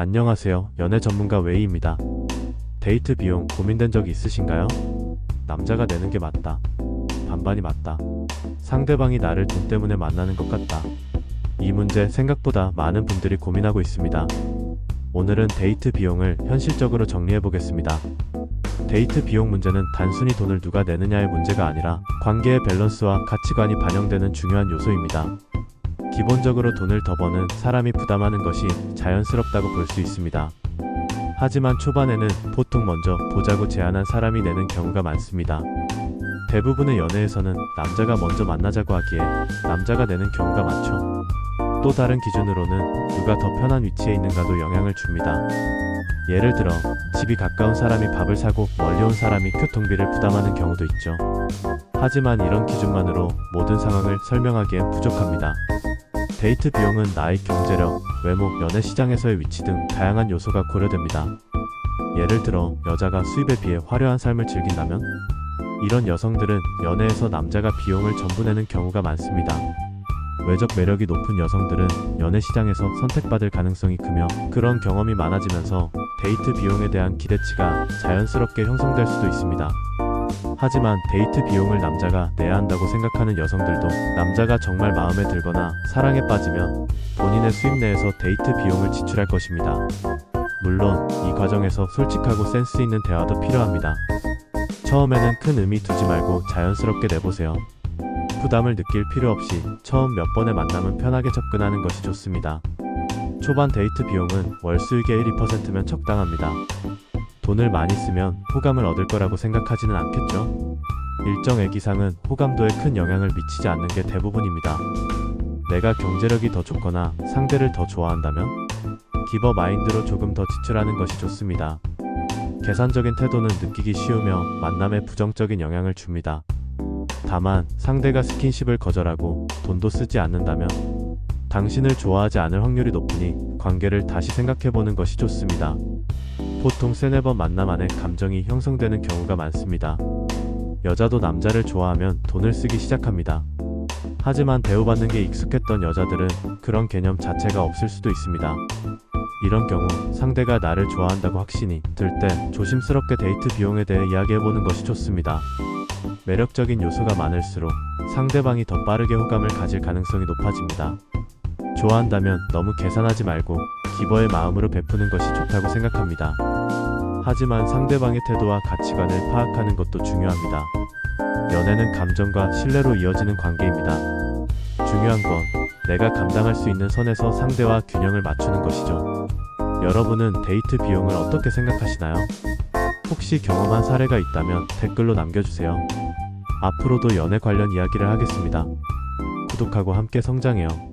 안녕하세요. 연애 전문가 웨이입니다. 데이트 비용 고민된 적 있으신가요? 남자가 내는 게 맞다. 반반이 맞다. 상대방이 나를 돈 때문에 만나는 것 같다. 이 문제 생각보다 많은 분들이 고민하고 있습니다. 오늘은 데이트 비용을 현실적으로 정리해 보겠습니다. 데이트 비용 문제는 단순히 돈을 누가 내느냐의 문제가 아니라 관계의 밸런스와 가치관이 반영되는 중요한 요소입니다. 기본적으로 돈을 더 버는 사람이 부담하는 것이 자연스럽다고 볼 수 있습니다. 하지만 초반에는 보통 먼저 보자고 제안한 사람이 내는 경우가 많습니다. 대부분의 연애에서는 남자가 먼저 만나자고 하기에 남자가 내는 경우가 많죠. 또 다른 기준으로는 누가 더 편한 위치에 있는가도 영향을 줍니다. 예를 들어 집이 가까운 사람이 밥을 사고 멀리 온 사람이 교통비를 부담하는 경우도 있죠. 하지만 이런 기준만으로 모든 상황을 설명하기엔 부족합니다. 데이트 비용은 나이, 경제력, 외모, 연애 시장에서의 위치 등 다양한 요소가 고려됩니다. 예를 들어 여자가 수입에 비해 화려한 삶을 즐긴다면 이런 여성들은 연애에서 남자가 비용을 전부 내는 경우가 많습니다. 외적 매력이 높은 여성들은 연애 시장에서 선택받을 가능성이 크며 그런 경험이 많아지면서 데이트 비용에 대한 기대치가 자연스럽게 형성될 수도 있습니다. 하지만 데이트 비용을 남자가 내야 한다고 생각하는 여성들도 남자가 정말 마음에 들거나 사랑에 빠지면 본인의 수입 내에서 데이트 비용을 지출할 것입니다. 물론 이 과정에서 솔직하고 센스 있는 대화도 필요합니다. 처음에는 큰 의미 두지 말고 자연스럽게 내보세요. 부담을 느낄 필요 없이 처음 몇 번의 만남은 편하게 접근하는 것이 좋습니다. 초반 데이트 비용은 월 수익의 1, 2%면 적당합니다. 돈을 많이 쓰면 호감을 얻을 거라고 생각하지는 않겠죠? 일정액 이상은 호감도에 큰 영향을 미치지 않는 게 대부분입니다. 내가 경제력이 더 좋거나 상대를 더 좋아한다면 기버 마인드로 조금 더 지출하는 것이 좋습니다. 계산적인 태도는 느끼기 쉬우며 만남에 부정적인 영향을 줍니다. 다만 상대가 스킨십을 거절하고 돈도 쓰지 않는다면 당신을 좋아하지 않을 확률이 높으니 관계를 다시 생각해보는 것이 좋습니다. 보통 3-4번 만남 안에 감정이 형성되는 경우가 많습니다. 여자도 남자를 좋아하면 돈을 쓰기 시작합니다. 하지만 대우받는 게 익숙했던 여자들은 그런 개념 자체가 없을 수도 있습니다. 이런 경우 상대가 나를 좋아한다고 확신이 들 때 조심스럽게 데이트 비용에 대해 이야기해보는 것이 좋습니다. 매력적인 요소가 많을수록 상대방이 더 빠르게 호감을 가질 가능성이 높아집니다. 좋아한다면 너무 계산하지 말고 기버의 마음으로 베푸는 것이 좋다고 생각합니다. 하지만 상대방의 태도와 가치관을 파악하는 것도 중요합니다. 연애는 감정과 신뢰로 이어지는 관계입니다. 중요한 건 내가 감당할 수 있는 선에서 상대와 균형을 맞추는 것이죠. 여러분은 데이트 비용을 어떻게 생각하시나요? 혹시 경험한 사례가 있다면 댓글로 남겨주세요. 앞으로도 연애 관련 이야기를 하겠습니다. 구독하고 함께 성장해요.